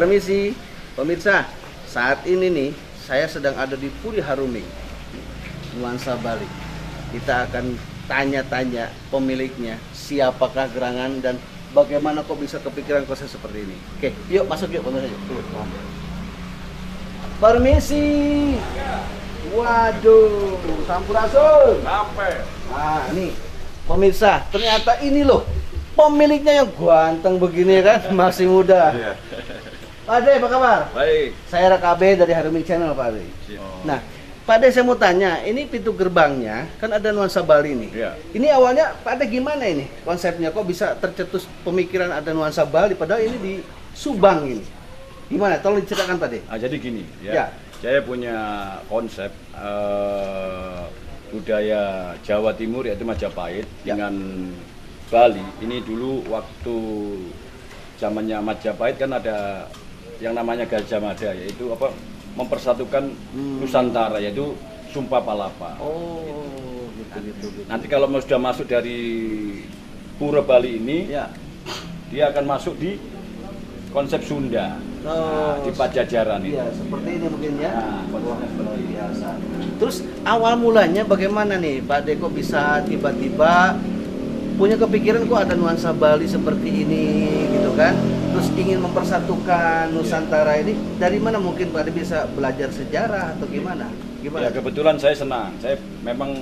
Permisi, pemirsa. Saat ini nih, saya sedang ada di Puri Haruming, nuansa Bali. Kita akan tanya-tanya pemiliknya, siapakah gerangan dan bagaimana kok bisa kepikiran konsep seperti ini. Oke, yuk masuk yuk pemirsa. Permisi. Waduh, sampurasun. Sampai. Nah, ini pemirsa, ternyata ini loh pemiliknya yang ganteng begini kan, masih muda. Iya. Pak Ade, apa kabar? Baik. Saya Rakabe dari Haruming Channel, Pak Ade. Nah, Pak Ade saya mau tanya, ini pintu gerbangnya kan ada nuansa Bali nih. Iya. Ini awalnya Pak Ade gimana ini konsepnya? Kok bisa tercetus pemikiran ada nuansa Bali padahal ini di Subang ini? Gimana? Tolong diceritakan Pak Ade. Jadi gini ya. Ya. Saya punya konsep budaya Jawa Timur yaitu Majapahit Ya. dengan Bali. Ini dulu waktu zamannya Majapahit kan ada yang namanya Gajah Mada, yaitu apa, mempersatukan Nusantara, yaitu Sumpah Palapa. Oh, gitu. Nanti kalau sudah masuk dari Pura Bali ini, Ya. dia akan masuk di konsep Sunda. Oh, Di Pajajaran itu. iya, seperti ini mungkin ya. Nah, konsepnya Luar biasa. Terus awal mulanya bagaimana nih Pak Ade kok bisa tiba-tiba punya kepikiran kok ada nuansa Bali seperti ini gitu kan? Terus ingin mempersatukan Nusantara ini, dari mana mungkin Pak Ade bisa belajar sejarah atau gimana? Gimana? Ya kebetulan saya senang. Saya memang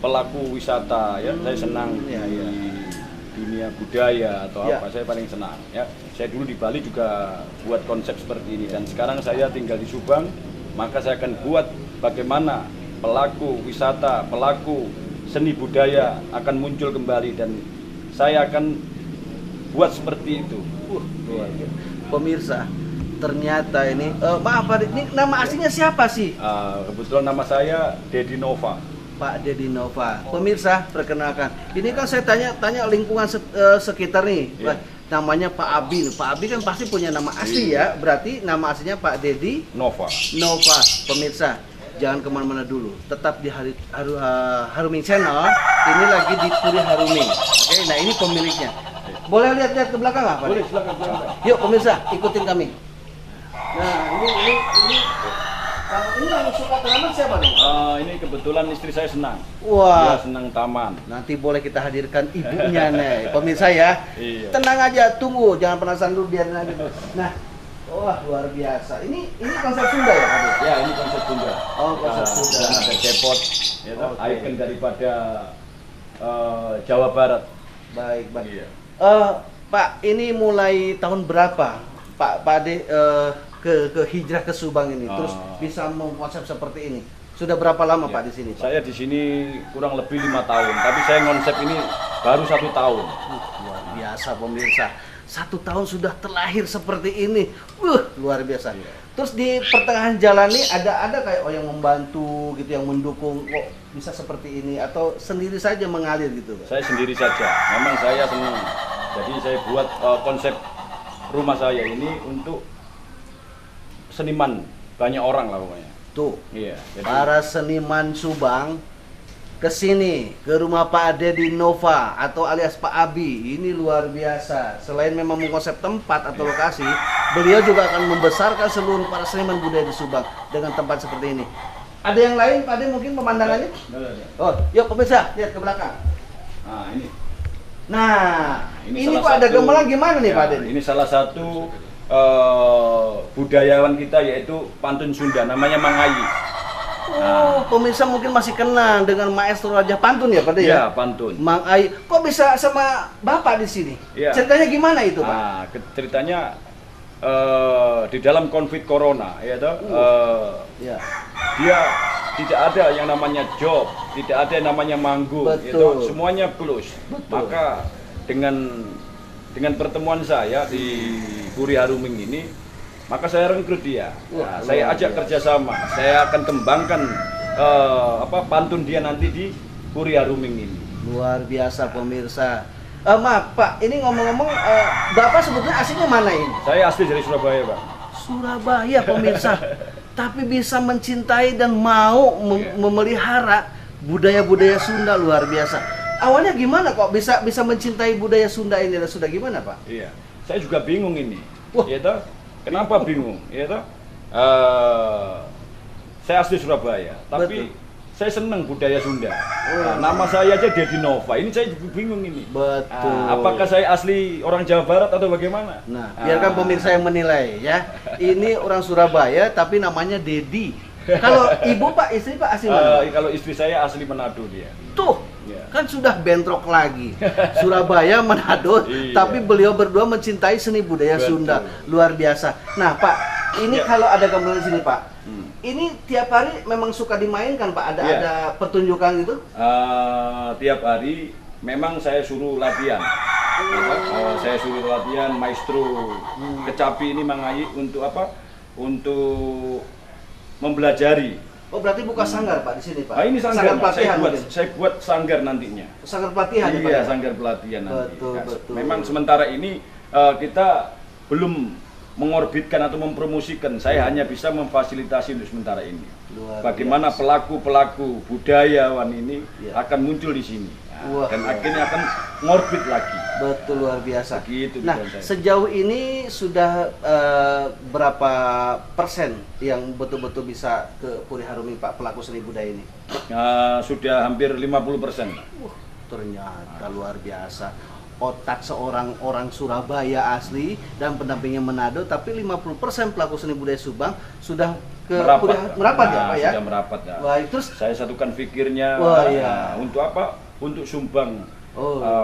pelaku wisata ya. Saya senang Ya, di ya. dunia budaya atau Ya. apa. Saya paling senang ya. Saya dulu di Bali juga buat konsep seperti ini, dan sekarang saya tinggal di Subang, maka saya akan buat bagaimana pelaku wisata, pelaku seni budaya akan muncul kembali, dan saya akan buat seperti itu. Luar biasa. Pemirsa, ternyata ini maaf Pak Ade, ini nama aslinya siapa sih? Kebetulan nama saya Dedi Nova. Pak Dedi Nova. Pemirsa, perkenalkan. Ini kan saya tanya lingkungan sekitar nih. Iya. Namanya Pak Abi. Pak Abi kan pasti punya nama asli ya. Berarti nama aslinya Pak Dedi Nova. Nova. Pemirsa, jangan kemana-mana dulu. Tetap di Haruming Channel. Ini lagi di Puri Haruming. Oke, nah ini pemiliknya. Boleh lihat-lihat ke belakang nggak Pak? Boleh, silakan. Yuk pemirsa, ikutin kami. Nah, ini kalau ini yang suka tanaman siapa nih? Ini kebetulan istri saya senang. Wah. Dia senang taman. Nanti boleh kita hadirkan ibunya nih, pemirsa ya. Iya. Tenang aja, tunggu, jangan penasaran dulu, biarin aja dulu. Nah, wah luar biasa. Ini konsep Sunda ya, Pak? Ya, ini konsep Sunda. Oh, konsep Sunda. Dan ada cepot, ya, Oke. ikon daripada Jawa Barat. Baik. Iya. Pak, ini mulai tahun berapa Pak Ade ke hijrah ke Subang ini, terus bisa mengkonsep seperti ini? Sudah berapa lama Pak di sini, Pak? Saya di sini kurang lebih 5 tahun, tapi saya konsep ini baru 1 tahun. Luar biasa pemirsa, 1 tahun sudah terlahir seperti ini. Luar biasa. Terus di pertengahan jalan nih ada kayak yang membantu gitu, yang mendukung kok bisa seperti ini, atau sendiri saja mengalir gitu, Pak? Saya sendiri saja, memang saya senang. Jadi saya buat konsep rumah saya ini untuk seniman, banyak orang lah pokoknya. Tuh, Iya. Jadi, para seniman Subang ke sini, ke rumah Pak Dedi Nova atau alias Pak Abi. Ini luar biasa. Selain memang mengkonsep tempat atau lokasi, beliau juga akan membesarkan seluruh para seniman budaya di Subang dengan tempat seperti ini. Ada yang lain Pak Ade mungkin pemandangannya? Oh, yuk pemirsa, lihat ke belakang. Nah ini. Nah, ini salah kok ada satu- gemelang gimana nih ya, Pak Ade? Ini salah satu budayawan kita, yaitu pantun Sunda, namanya Mangayi. Oh, pemirsa mungkin masih kenal dengan maestro Raja Pantun ya Pak Ade ya? Ya, pantun. Mang Ai, kok bisa sama Bapak di sini? Iya. Ceritanya gimana itu, Pak? Nah, ceritanya di dalam konflik corona, ya toh, Ya. dia tidak ada yang namanya job, tidak ada yang namanya manggung, ya Betul. toh, semuanya plus. Betul. Maka dengan pertemuan saya di Puri Haruming ini, maka saya rekrut dia. Wah, Nah, saya luar ajak biasa. kerjasama. Saya akan kembangkan pantun dia nanti di Puri Haruming ini. Luar biasa pemirsa. Maaf Pak, ini ngomong-ngomong, Bapak sebetulnya aslinya mana ini? Saya asli dari Surabaya, Pak. Surabaya pemirsa. Tapi bisa mencintai dan mau memelihara budaya-budaya Sunda, luar biasa. Awalnya gimana kok bisa mencintai budaya Sunda ini, dan sudah gimana Pak? Iya, saya juga bingung ini. Wah. Ya toh, Kenapa bingung? Ya toh? Saya asli Surabaya, tapi saya senang budaya Sunda. Nah, nama saya aja Dedi Nova. Ini saya bingung ini. Betul. Apakah saya asli orang Jawa Barat atau bagaimana? Nah, biarkan pemirsa yang menilai ya. Ini orang Surabaya tapi namanya Dedi. Kalau ibu Pak, istri Pak asli mana? Kalau istri saya asli Manado dia. Tuh, Ya. kan sudah bentrok lagi. Surabaya, Manado, Iya. tapi beliau berdua mencintai seni budaya Betul. Sunda. Luar biasa. Nah, Pak, ini Ya. kalau ada gamelan di sini, Pak. Hmm. Ini tiap hari memang suka dimainkan, Pak. Ada Iya. ada pertunjukan gitu? Tiap hari memang saya suruh latihan. Saya suruh latihan maestro kecapi ini Mangayi untuk apa? Untuk mempelajari. Oh, berarti buka sanggar, Pak, di sini, Pak. Ini sanggar, Pak. pelatihan mungkin? saya buat sanggar nantinya. Sanggar pelatihan ya, Pak. Iya, ya? sanggar pelatihan nanti. Betul, Nah, betul. Memang sementara ini kita belum mengorbitkan atau mempromosikan. Saya hanya bisa memfasilitasi untuk sementara ini. Luar Bagaimana biasa. pelaku-pelaku budayawan ini Iya. akan muncul di sini. Wah, Dan luar akhirnya akan ngorbit lagi. Betul, luar biasa. Begitu Nah, pikiran saya. sejauh ini sudah berapa persen yang betul-betul bisa ke Puri Harumi, Pak, pelaku seni budaya ini? Sudah hampir 50%. Ternyata luar biasa. Otak seorang orang Surabaya asli dan pendampingnya Manado, tapi 50% pelaku seni budaya Subang sudah ke merapat ya, Pak ya? Sudah merapat ya. Wah, terus Saya satukan pikirnya. Wah, iya. Untuk apa? Untuk Sumbang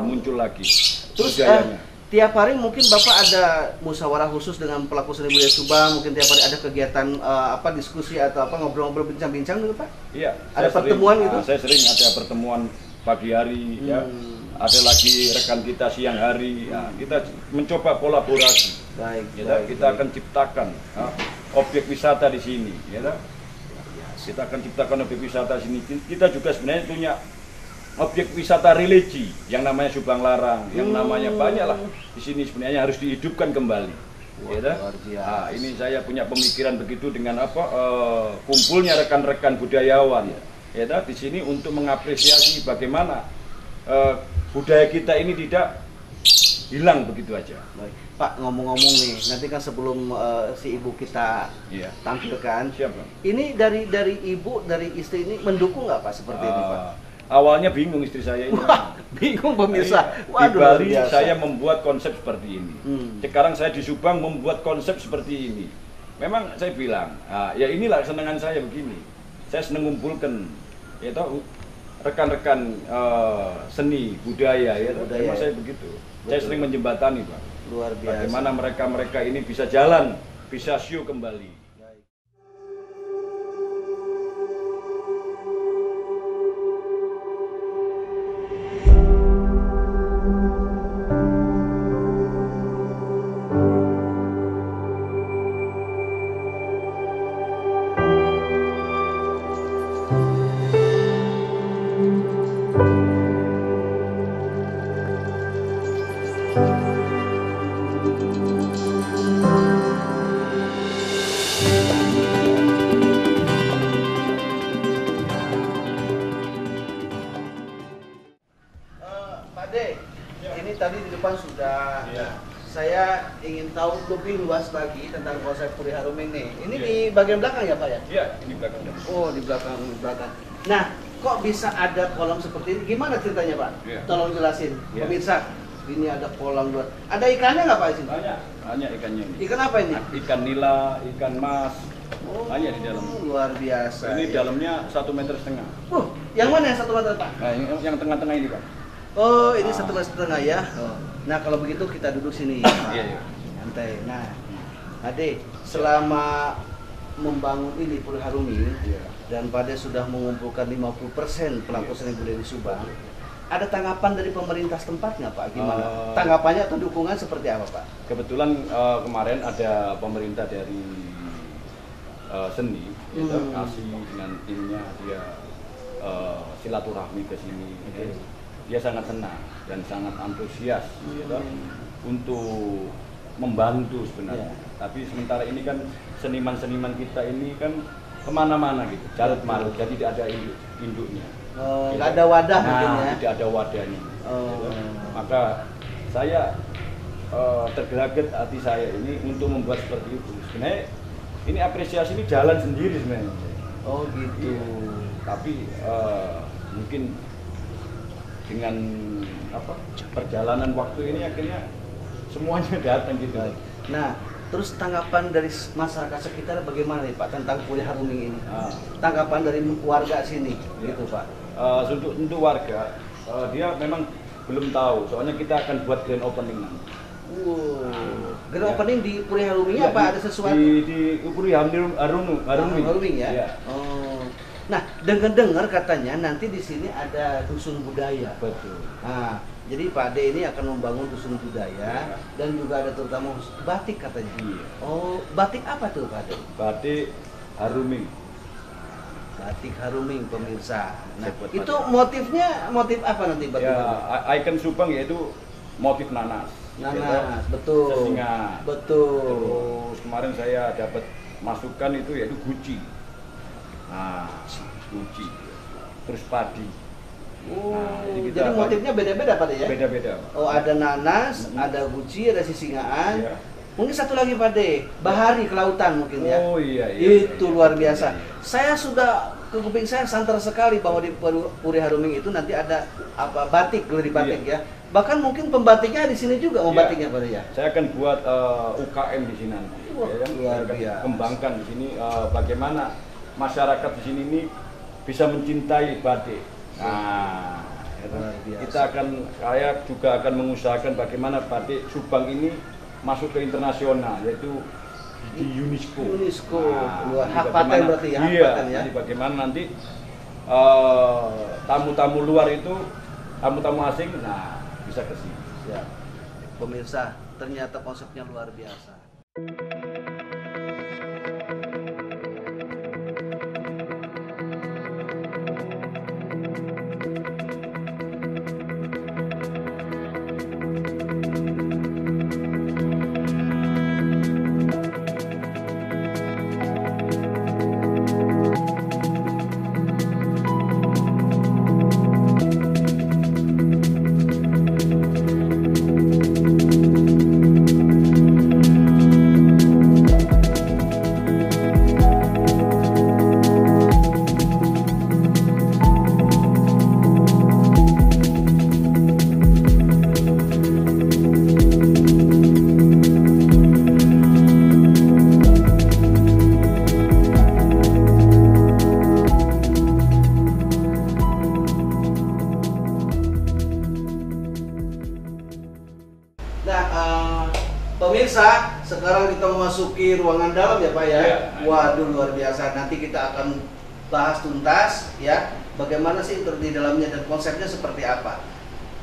muncul lagi. terus budayanya. tiap hari mungkin Bapak ada musyawarah khusus dengan pelaku seni budaya Subang, mungkin tiap hari ada kegiatan diskusi atau apa, ngobrol-ngobrol, bincang-bincang gitu, Pak? Iya. Ada saya pertemuan sering, gitu? Saya sering ada pertemuan pagi hari, ya. Ada lagi rekan kita siang hari. Ya, kita mencoba kolaborasi. Baik, Ya, kita akan ciptakan objek wisata di sini. Ya, kita akan ciptakan objek wisata di sini. Kita juga sebenarnya punya objek wisata religi yang namanya Subang Larang, yang namanya banyak lah di sini sebenarnya harus dihidupkan kembali. Ya, luar biasa. ini saya punya pemikiran begitu dengan apa kumpulnya rekan-rekan budayawan ya di sini untuk mengapresiasi bagaimana budaya kita ini tidak hilang begitu aja. Baik. Pak, ngomong-ngomong nih, nanti kan sebelum si ibu kita Iya. tampilkan, Siap, Bang. ini dari ibu, dari istri ini mendukung nggak, Pak, seperti ini, Pak? Awalnya bingung istri saya ini. Wah, bingung pemirsa. Di Waduh, luar Bali biasa. saya membuat konsep seperti ini. Sekarang saya di Subang membuat konsep seperti ini. Memang saya bilang, ya inilah kesenangan saya begini. Saya senang ngumpulkan, ya tahu rekan-rekan seni budaya ya. Budaya. Memang saya begitu. Betul. Saya sering menjembatani, Pak. Luar biasa. Bagaimana mereka ini bisa jalan, bisa show kembali. Pak De, ini tadi di depan sudah. Iya. Saya ingin tahu lebih luas lagi tentang konsep Puri Harumi ini. Ini Iya. di bagian belakang ya, Pak ya? Iya, ini belakangnya. Oh, di belakang, di belakang. Nah, kok bisa ada kolam seperti ini? Gimana ceritanya, Pak? Iya. Tolong jelasin. Iya. Pemirsa, ini ada kolam luar. Ada ikannya nggak, Pak, di sini? Banyak ikannya ini. Ikan apa ini? Ikan nila, ikan mas, Oh, banyak di dalam. luar biasa. Ini ya. dalamnya 1,5 meter. Yang mana yang 1 meter, Pak? Nah, yang tengah-tengah ini, Pak. Oh, ini 1,5 meter ya. Nah, kalau begitu kita duduk sini. Iya. Santai. Nah, Ade, selama membangun ini Puri Harumi dan Pak Ade sudah mengumpulkan 50% pelaku seni budaya di Subang, ada tanggapan dari pemerintah setempat nggak, Pak? Gimana? Tanggapannya atau dukungan seperti apa, Pak? Kebetulan kemarin ada pemerintah dari seni, gitu, kasih dengan timnya dia silaturahmi ke sini. Gitu. Dia sangat senang dan sangat antusias gitu, untuk membantu sebenarnya. Tapi sementara ini kan seniman-seniman kita ini kan kemana-mana gitu, carut marut, jadi tidak ada induknya. Nggak ada wadah mungkin ya? Tidak ada wadahnya. Oh. Gitu. Maka saya tergeraget hati saya ini untuk membuat seperti itu. Sebenarnya ini apresiasi ini jalan sendiri sebenarnya. Oh gitu. Iya. Tapi mungkin dengan perjalanan waktu ini akhirnya semuanya datang gitu. Nah, terus tanggapan dari masyarakat sekitar bagaimana nih Pak tentang kuliah Haruming ini? Tanggapan dari warga sini, gitu Pak. Untuk warga, dia memang belum tahu. Soalnya kita akan buat grand opening nanti. Grand opening di Puri Haruming apa ada sesuatu? Di Puri Haruming ya. Ya. Oh. Nah, dengar katanya nanti di sini ada dusun budaya. Betul. Nah, jadi Pak Ade ini akan membangun dusun budaya dan juga ada terutama batik katanya. Iya. Oh, batik apa tuh Pak Ade? Batik Haruming. Batik Haruming pemirsa. Nah, itu motifnya motif apa nanti batik? Ya, ikon Subang yaitu motif nanas. Nanas, betul. Sesinga. Betul. Terus kemarin saya dapat masukan itu yaitu guci. Nah, guci. Terus padi. Jadi motifnya beda-beda Pak De ya? Beda-beda. Oh, ada nanas, ada guci, ada sisingaan. Iya. Mungkin satu lagi Pak De, bahari kelautan mungkin ya. Oh iya. Itu luar biasa. Saya sudah ke kuping saya santer sekali bahwa di Puri Haruming itu nanti ada batik, galeri batik ya. Bahkan mungkin pembatiknya di sini juga membatiknya Pak De ya. Saya akan buat UKM di sini nanti. Luar biasa. Kembangkan di sini bagaimana masyarakat di sini ini bisa mencintai batik. Nah, saya juga akan mengusahakan bagaimana batik Subang ini masuk ke internasional, yaitu di UNESCO. Nah, hak paten berarti ya? Iya, jadi bagaimana nanti tamu-tamu luar itu, tamu-tamu asing, nah bisa ke sini. Ya. Pemirsa, ternyata konsepnya luar biasa. Pemirsa, sekarang kita memasuki ruangan dalam ya Pak ya. Waduh luar biasa. Nanti kita akan bahas tuntas ya. Bagaimana sih di dalamnya dan konsepnya seperti apa.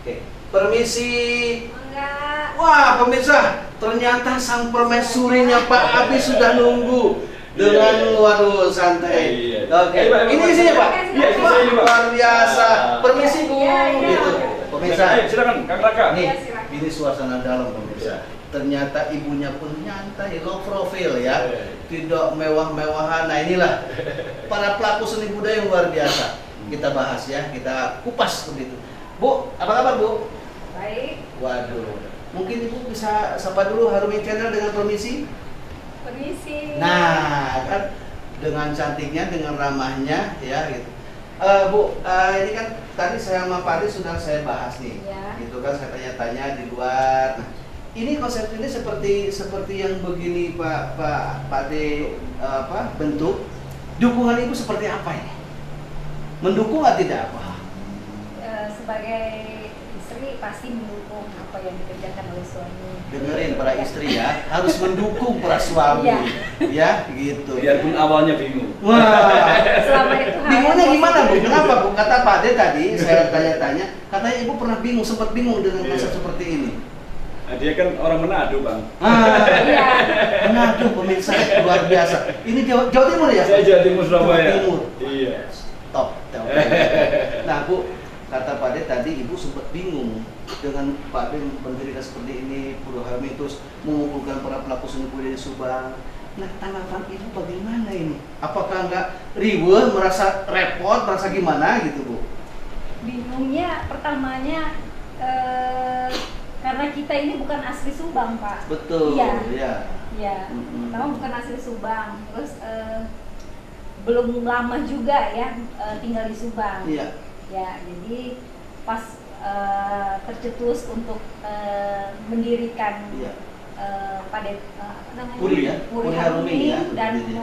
Oke, permisi. Enggak. Wah pemirsa, ternyata sang permaisurinya Pak Abi sudah nunggu dengan waduh santai. Oke, ini isinya Pak. Iya, ini Pak. Luar biasa. Permisi Bu. Gitu. Pemirsa, silakan Kang Raka. Nih, ini suasana dalam pemirsa. Ternyata ibunya pun nyantai, low profile ya, tidak mewah-mewahan. Nah inilah para pelaku seni budaya yang luar biasa. Kita bahas ya, kita kupas begitu. Bu, apa kabar Bu? Baik. Waduh, mungkin Ibu bisa sapa dulu Haruming Channel dengan permisi? Permisi. Nah, kan dengan cantiknya, dengan ramahnya ya gitu. Bu, ini kan tadi saya sama Pak Ade sudah saya bahas nih, ya. Gitu kan saya tanya-tanya di luar. Nah, ini konsep ini seperti yang begini Pak Ade bentuk. Dukungan Ibu seperti apa ini? Mendukung atau tidak Pak? Sebagai istri pasti mendukung apa yang dikerjakan oleh suami. Dengerin para istri ya, harus mendukung para suami. Ya, gitu. Biarpun awalnya bingung. Wah. Selama itu bingungnya gimana Bu? Kenapa Bu? Kata Pak Ade tadi, saya tanya-tanya, katanya Ibu pernah bingung, sempat bingung dengan konsep seperti ini. Nah, dia kan orang Manado, Bang. Iya. Manado pemirsa luar biasa. Ini Jawa Timur ya? Saya Jawa Timur Surabaya. Jawa Timur. Iya. Top. Nah Bu, kata Pak Ade tadi Ibu sempat bingung dengan Pak Ade mendirikan seperti ini, Puri Haruming terus mengumpulkan para pelaku seni budaya di Subang. Nah, tanggapan Ibu bagaimana ini? Apakah nggak riweuh, merasa repot, merasa gimana gitu Bu? Bingungnya pertamanya karena kita ini bukan asli Subang, Pak. Betul. Iya. Iya. Iya. Pertama bukan asli Subang, terus belum lama juga ya tinggal di Subang. Iya. Ya, jadi pas tercetus untuk mendirikan Iya. apa namanya? Puri ya? Puri Puri Harumi Harumi ya, dan berdiri.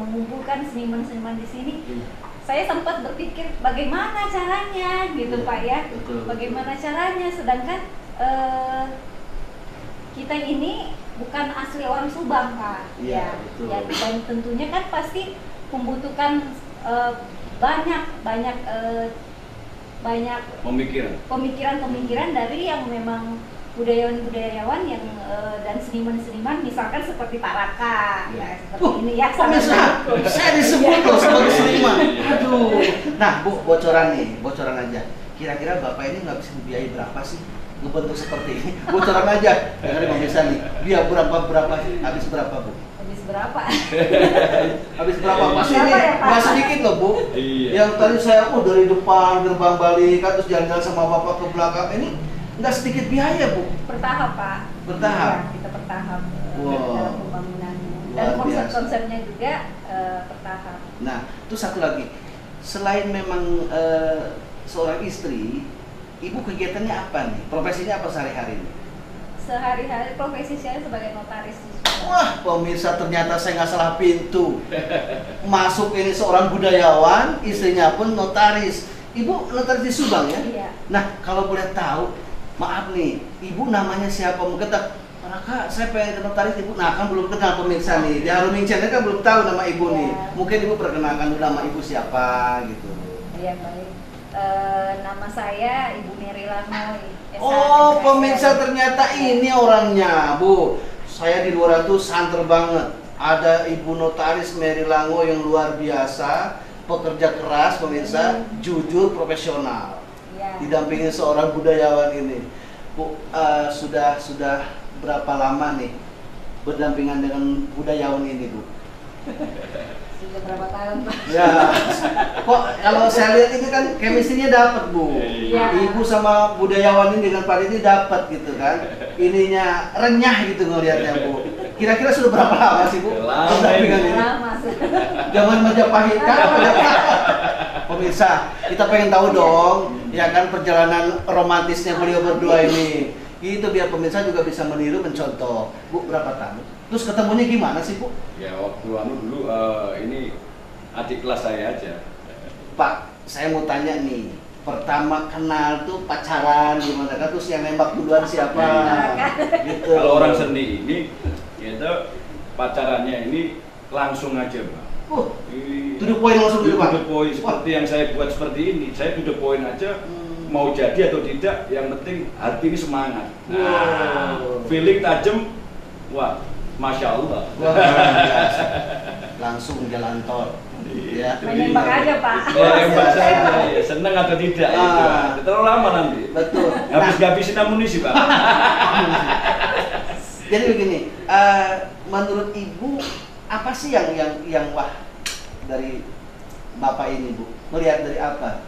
mengumpulkan seniman-seniman di sini. Iya. Saya sempat berpikir bagaimana caranya gitu, Iya, Pak ya. betul. Bagaimana caranya, sedangkan kita ini bukan asli orang Subang, Pak. Iya, betul. Ya, dan tentunya kan pasti membutuhkan banyak pemikiran dari yang memang budayawan-budayawan yang dan seniman-seniman, misalkan seperti Pak Raka, ya seperti ini ya. Pemirsa, saya disebut loh sebagai seniman. Aduh. Nah, Bu, bocoran aja. Kira-kira Bapak ini nggak bisa dibiayai berapa sih ngebentuk seperti ini? Bocoran aja. Dengerin pemirsa nih. Dia berapa habis berapa, Bu? Habis berapa? Habis berapa? Pasti ini Berapa ya, Pak? nggak sedikit loh, Bu. Iya. Yang tadi saya dari depan gerbang balik, terus jalan-jalan sama Bapak ke belakang, ini nggak sedikit biaya, Bu. Bertahap, Pak. Bertahap? Ya, kita bertahap Wow. dalam pembangunannya. Luar Dan biasa. konsep-konsepnya juga bertahap. Nah, itu satu lagi. Selain memang seorang istri, Ibu kegiatannya apa nih? Profesinya apa sehari-hari ini? Sehari-hari profesi saya sebagai notaris di Subang. Wah, pemirsa, ternyata saya nggak salah pintu. Masuk ini seorang budayawan, istrinya pun notaris. Ibu notaris di Subang ya? Iya. Nah, kalau boleh tahu, maaf nih, Ibu namanya siapa? Mungkin tak, Raka, saya pengen ke notaris Ibu. Nah, kan belum kenal pemirsa nih. Di Harumi Channel kan belum tahu nama Ibu nih. Iya. Mungkin Ibu perkenalkan dulu nama Ibu siapa gitu. Iya, baik. Nama saya Ibu Mary Langoy. Oh, pemirsa, ternyata ini orangnya, Bu. Saya di luar itu santer banget. Ada Ibu Notaris Mary Langoy yang luar biasa, pekerja keras, pemirsa, jujur, profesional. Iya. Didampingi seorang budayawan ini. Bu, sudah berapa lama nih berdampingan dengan budayawan ini, Bu? Sudah berapa tahun, Pak? Ya, kok kalau saya lihat ini kan chemistry-nya dapat, Bu. Iya. Ibu sama budayawan ini dengan Pak ini dapat gitu kan. Ininya renyah gitu ngelihatnya, Bu. Kira-kira sudah berapa lama sih, Bu? Lama Berdampingan ini. ini? Lama sudah. Zaman Majapahit kan? Pemirsa, kita pengen tahu dong, ya kan, perjalanan romantisnya beliau berdua ini. Itu biar pemirsa juga bisa meniru, mencontoh. Bu, berapa tahun? Terus ketemunya gimana sih, Bu? Ya waktu dulu ini adik kelas saya aja. Pak, saya mau tanya nih, pertama kenal tuh pacaran gimana kan? Terus yang nembak duluan siapa? Gitu. Kalau orang seni ini, itu pacarannya ini langsung aja, Pak. To the point langsung gitu, Pak? To the point, seperti yang saya buat seperti ini. Saya to the point aja, mau jadi atau tidak, yang penting hati ini semangat. Nah, feeling tajam, wah, Masya Allah. Wah, biasa. Langsung jalan tol. Ya. Main nembak aja, Pak. Ya, hebat saja. Ya, senang atau tidak itu. Terlalu lama nanti. Betul. Habis-habisin amunisi, Pak. Jadi begini, menurut Ibu apa sih yang wah dari Bapak ini, Bu? Melihat dari apa?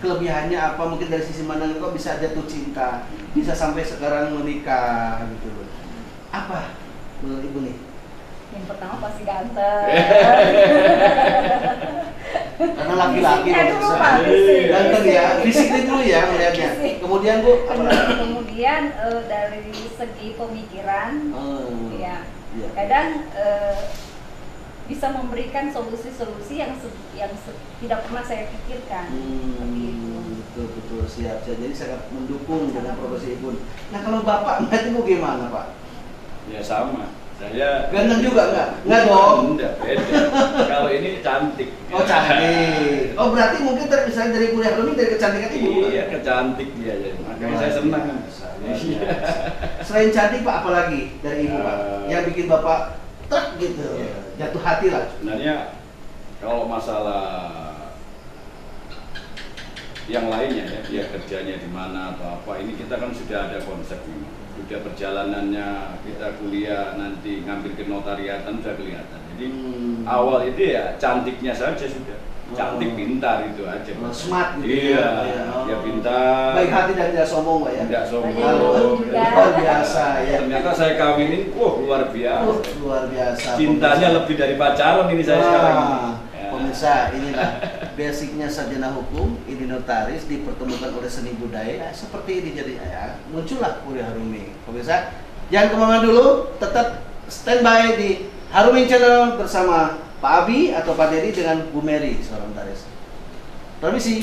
Kelebihannya apa? Mungkin dari sisi mana kok bisa jatuh cinta, bisa sampai sekarang menikah gitu loh. Apa menurut Ibu nih? Yang pertama pasti ganteng. Karena laki-laki Fisiknya kalau dulu, bisa. Pak, fisik. Ganteng ya, fisiknya dulu ya melihatnya. Fisik. Kemudian Bu, apa lagi? Kemudian dari segi pemikiran, ya Iya. kadang bisa memberikan solusi-solusi yang tidak pernah saya pikirkan. Seperti itu. Betul siap. Jadi sangat mendukung dengan profesi Ibu. Nah kalau Bapak melihat Ibu gimana, Pak? Ya sama. Saya Ganteng juga nggak? Nggak dong. Enggak, beda. Kalau ini cantik. Oh cantik. Oh berarti mungkin misalnya dari kuliah Harumi dari kecantikan Ibu. Iya, kecantik dia ya. Makanya saya senang. Iya. Selain cantik Pak, apalagi dari Ibu Pak? Yang bikin Bapak truk gitu, Iya. jatuh hati lah. Sebenarnya kalau masalah yang lainnya ya, dia kerjanya di mana atau apa, ini kita kan sudah ada konsep ini. Sudah perjalanannya, kita kuliah nanti ngambil kenotariatan sudah kelihatan. Jadi awal itu ya cantiknya saja sudah. cantik, pintar itu aja. Smart gitu. Iya, ya. dia pintar. Baik hati dan tidak sombong, Pak ya. Tidak sombong. Luar biasa ya. Ternyata saya kawinin, wah luar biasa. Luar biasa. Cintanya lebih dari pacaran ini saya sekarang. Ya. Pemirsa, inilah basicnya sarjana hukum, ini notaris dipertemukan oleh seni budaya. Seperti ini jadi ya, muncullah Kuliah Haruming. Pemirsa, jangan kemana dulu, tetap standby di Haruming Channel bersama Pak Abi atau Pak Dedi dengan Bu Mary, seorang notaris. Permisi.